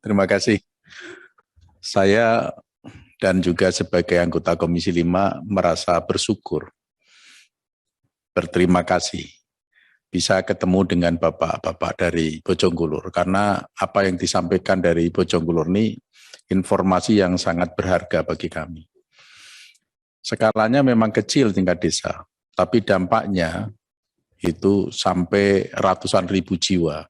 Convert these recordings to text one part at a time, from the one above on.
Terima kasih. Saya dan juga sebagai anggota Komisi 5 merasa bersyukur, berterima kasih bisa ketemu dengan bapak-bapak dari Bojonggulur, karena apa yang disampaikan dari Bojonggulur ini informasi yang sangat berharga bagi kami. Skalanya memang kecil tingkat desa, tapi dampaknya itu sampai ratusan ribu jiwa.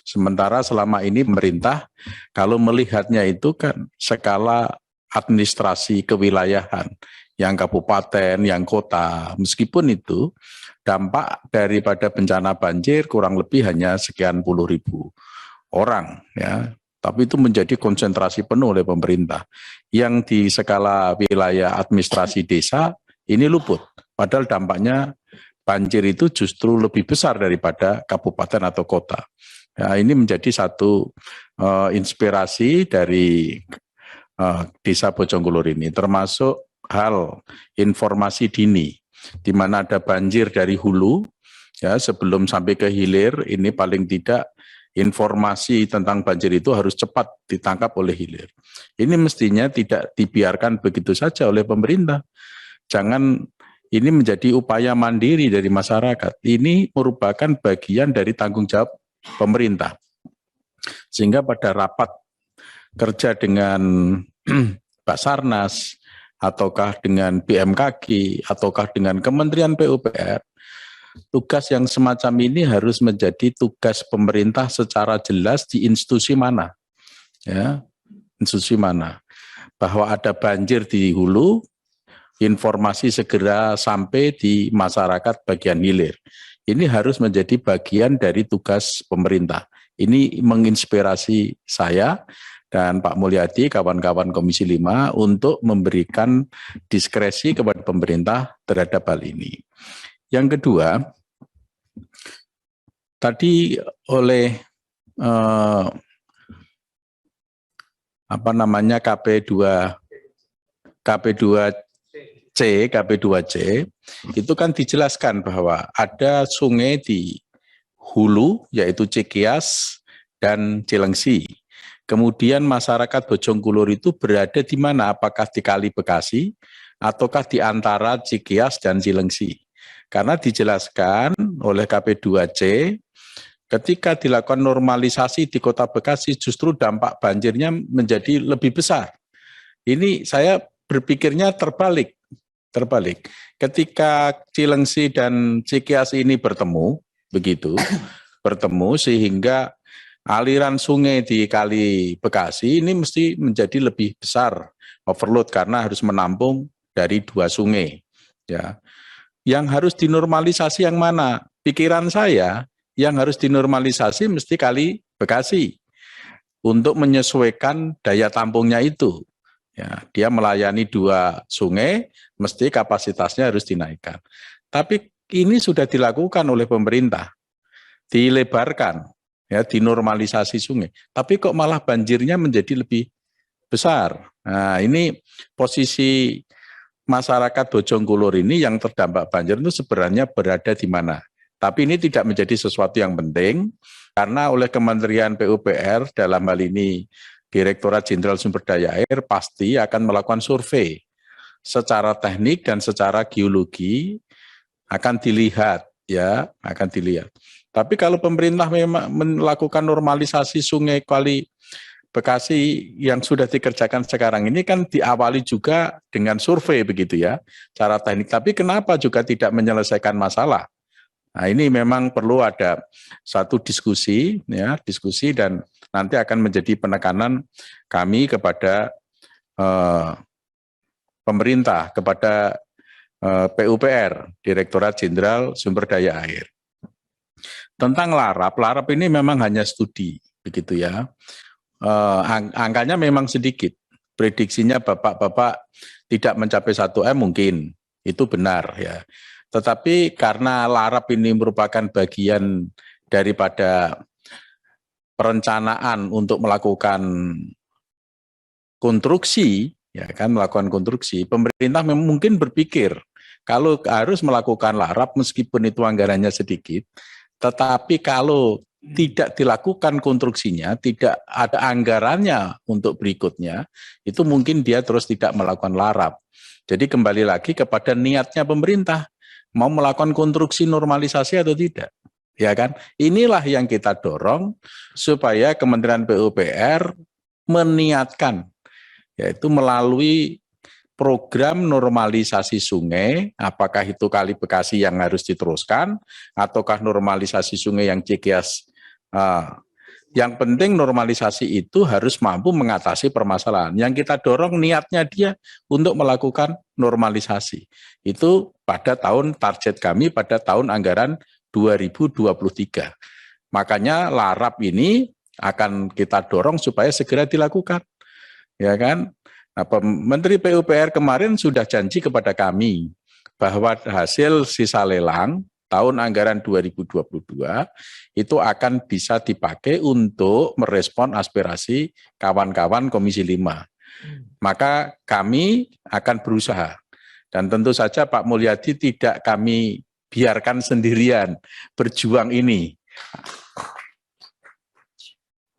Sementara selama ini pemerintah kalau melihatnya itu kan skala administrasi kewilayahan, yang kabupaten, yang kota, meskipun itu dampak daripada bencana banjir kurang lebih hanya sekian puluh ribu orang, ya. Tapi itu menjadi konsentrasi penuh oleh pemerintah. Yang di skala wilayah administrasi desa ini luput, padahal dampaknya banjir itu justru lebih besar daripada kabupaten atau kota. Ya, ini menjadi satu inspirasi dari desa Bojonggulur ini, termasuk hal informasi dini, di mana ada banjir dari hulu, ya sebelum sampai ke hilir, ini paling tidak informasi tentang banjir itu harus cepat ditangkap oleh hilir. Ini mestinya tidak dibiarkan begitu saja oleh pemerintah. Jangan ini menjadi upaya mandiri dari masyarakat. Ini merupakan bagian dari tanggung jawab pemerintah. Sehingga pada rapat kerja dengan Basarnas, ataukah dengan BMKG, ataukah dengan Kementerian PUPR, tugas yang semacam ini harus menjadi tugas pemerintah secara jelas di institusi mana. Ya, institusi mana. Bahwa ada banjir di hulu, informasi segera sampai di masyarakat bagian hilir. Ini harus menjadi bagian dari tugas pemerintah. Ini menginspirasi saya dan Pak Mulyadi, kawan-kawan Komisi 5 untuk memberikan diskresi kepada pemerintah terhadap hal ini. Yang kedua, tadi oleh KP2C itu kan dijelaskan bahwa ada sungai di hulu yaitu Cikias dan Cilengsi. Kemudian masyarakat Bojonggulur itu berada di mana? Apakah di Kali Bekasi ataukah di antara Cikias dan Cilengsi? Karena dijelaskan oleh KP2C, ketika dilakukan normalisasi di Kota Bekasi justru dampak banjirnya menjadi lebih besar. Ini saya berpikirnya terbalik. Ketika Cilengsi dan Cikias ini bertemu sehingga aliran sungai di Kali Bekasi ini mesti menjadi lebih besar overload karena harus menampung dari dua sungai. Ya, yang harus dinormalisasi yang mana? Pikiran saya yang harus dinormalisasi mesti Kali Bekasi untuk menyesuaikan daya tampungnya itu. Ya, dia melayani dua sungai, mesti kapasitasnya harus dinaikkan. Tapi ini sudah dilakukan oleh pemerintah, dilebarkan. Ya, dinormalisasi sungai, tapi kok malah banjirnya menjadi lebih besar. Nah, ini posisi masyarakat Bojonggulur ini yang terdampak banjir itu sebenarnya berada di mana. Tapi ini tidak menjadi sesuatu yang penting, karena oleh Kementerian PUPR dalam hal ini Direktorat Jenderal Sumber Daya Air pasti akan melakukan survei secara teknik dan secara geologi akan dilihat. Tapi kalau pemerintah memang melakukan normalisasi sungai Kali Bekasi yang sudah dikerjakan sekarang ini kan diawali juga dengan survei begitu ya, cara teknik. Tapi kenapa juga tidak menyelesaikan masalah? Nah, ini memang perlu ada satu diskusi dan nanti akan menjadi penekanan kami kepada pemerintah, kepada PUPR, Direktorat Jenderal Sumber Daya Air. Tentang larap ini memang hanya studi, begitu ya. Angkanya memang sedikit. Prediksinya Bapak-bapak tidak mencapai 1M mungkin, itu benar ya. Tetapi karena larap ini merupakan bagian daripada perencanaan untuk melakukan konstruksi, ya kan, melakukan konstruksi, pemerintah mungkin berpikir kalau harus melakukan larap meskipun itu anggarannya sedikit, tetapi kalau tidak dilakukan konstruksinya, tidak ada anggarannya untuk berikutnya, itu mungkin dia terus tidak melakukan larap. Jadi kembali lagi kepada niatnya pemerintah, mau melakukan konstruksi normalisasi atau tidak. Ya kan? Inilah yang kita dorong supaya Kementerian PUPR meniatkan, yaitu melalui program normalisasi sungai, apakah itu Kali Bekasi yang harus diteruskan, ataukah normalisasi sungai yang Cikias. Yang penting normalisasi itu harus mampu mengatasi permasalahan. Yang kita dorong niatnya dia untuk melakukan normalisasi. Itu pada target kami pada tahun anggaran 2023. Makanya larap ini akan kita dorong supaya segera dilakukan. Ya kan? Nah, Menteri PUPR kemarin sudah janji kepada kami bahwa hasil sisa lelang tahun anggaran 2022 itu akan bisa dipakai untuk merespon aspirasi kawan-kawan Komisi 5. Maka kami akan berusaha. Dan tentu saja Pak Mulyadi tidak kami biarkan sendirian berjuang ini.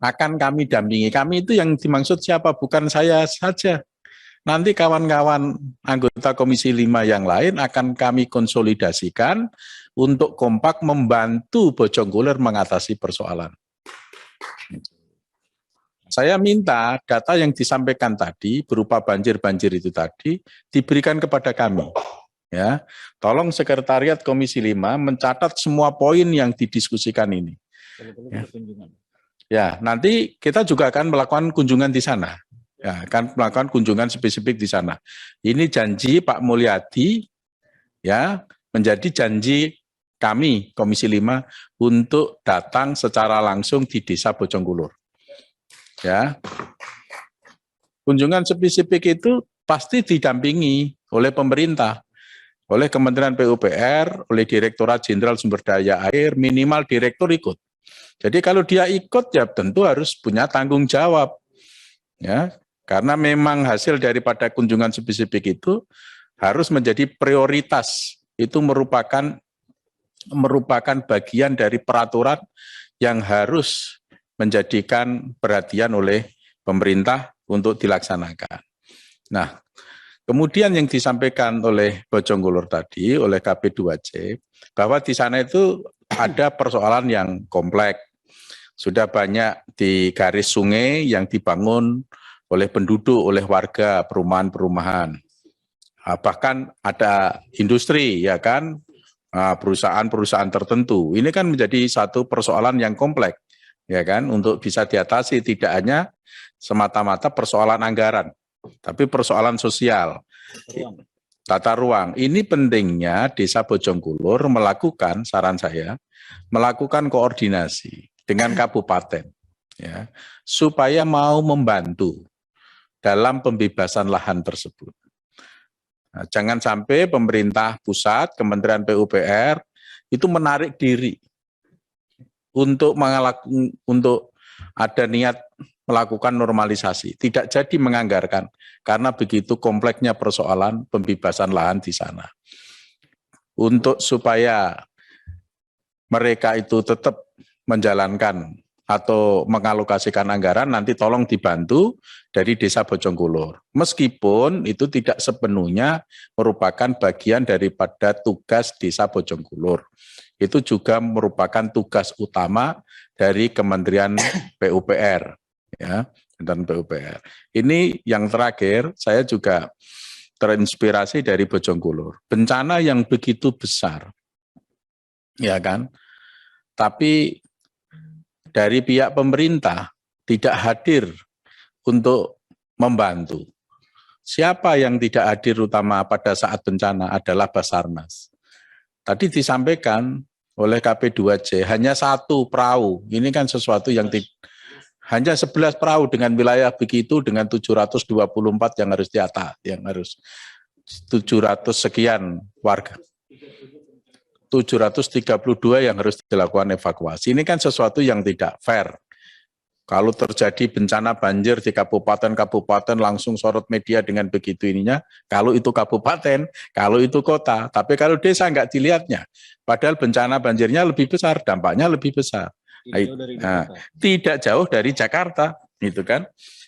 Akan kami dampingi. Kami itu yang dimaksud siapa? Bukan saya saja. Nanti kawan-kawan anggota Komisi 5 yang lain akan kami konsolidasikan untuk kompak membantu Bojongkoler mengatasi persoalan. Saya minta data yang disampaikan tadi berupa banjir-banjir itu tadi diberikan kepada kami. Ya, tolong Sekretariat Komisi 5 mencatat semua poin yang didiskusikan ini. Ya, nanti kita juga akan melakukan kunjungan di sana. Ya, akan melakukan kunjungan spesifik di sana. Ini janji Pak Mulyadi, ya, menjadi janji kami Komisi 5 untuk datang secara langsung di Desa Bojongkulur. Ya, kunjungan spesifik itu pasti didampingi oleh pemerintah, oleh Kementerian PUPR, oleh Direktorat Jenderal Sumber Daya Air, minimal direktur ikut. Jadi kalau dia ikut ya tentu harus punya tanggung jawab. Ya, karena memang hasil daripada kunjungan spesifik itu harus menjadi prioritas. Itu merupakan bagian dari peraturan yang harus menjadikan perhatian oleh pemerintah untuk dilaksanakan. Nah, kemudian yang disampaikan oleh Bojongkulur tadi, oleh KP2C, bahwa di sana itu ada persoalan yang kompleks. Sudah banyak di garis sungai yang dibangun oleh penduduk, oleh warga perumahan-perumahan. Bahkan ada industri, ya kan, perusahaan-perusahaan tertentu. Ini kan menjadi satu persoalan yang kompleks, ya kan, untuk bisa diatasi tidak hanya semata-mata persoalan anggaran, tapi persoalan sosial. Tata ruang. Ini pentingnya Desa Bojongkulur melakukan, saran saya, melakukan koordinasi dengan kabupaten, ya, supaya mau membantu dalam pembebasan lahan tersebut. Nah, jangan sampai pemerintah pusat, Kementerian PUPR itu menarik diri untuk ada niat melakukan normalisasi, tidak jadi menganggarkan karena begitu kompleksnya persoalan pembebasan lahan di sana. Untuk supaya mereka itu tetap menjalankan atau mengalokasikan anggaran, nanti tolong dibantu dari Desa Bojongkulur. Meskipun itu tidak sepenuhnya merupakan bagian daripada tugas Desa Bojongkulur. Itu juga merupakan tugas utama dari Kementerian PUPR. Ya, dan PUPR. Ini yang terakhir, saya juga terinspirasi dari Bojongkulur. Bencana yang begitu besar, ya kan? Tapi dari pihak pemerintah tidak hadir untuk membantu. Siapa yang tidak hadir utama pada saat bencana adalah Basarnas. Tadi disampaikan oleh KP2C hanya 1 perahu. Ini kan sesuatu yang hanya 11 perahu dengan wilayah begitu dengan 724 yang harus diatas, yang harus 700 sekian warga. 732 yang harus dilakukan evakuasi. Ini kan sesuatu yang tidak fair. Kalau terjadi bencana banjir di kabupaten-kabupaten langsung sorot media dengan begitu ininya, kalau itu kabupaten, kalau itu kota. Tapi kalau desa nggak dilihatnya. Padahal bencana banjirnya lebih besar, dampaknya lebih besar. Tidak jauh dari Nah, Jakarta. tidak jauh dari Jakarta, gitu kan?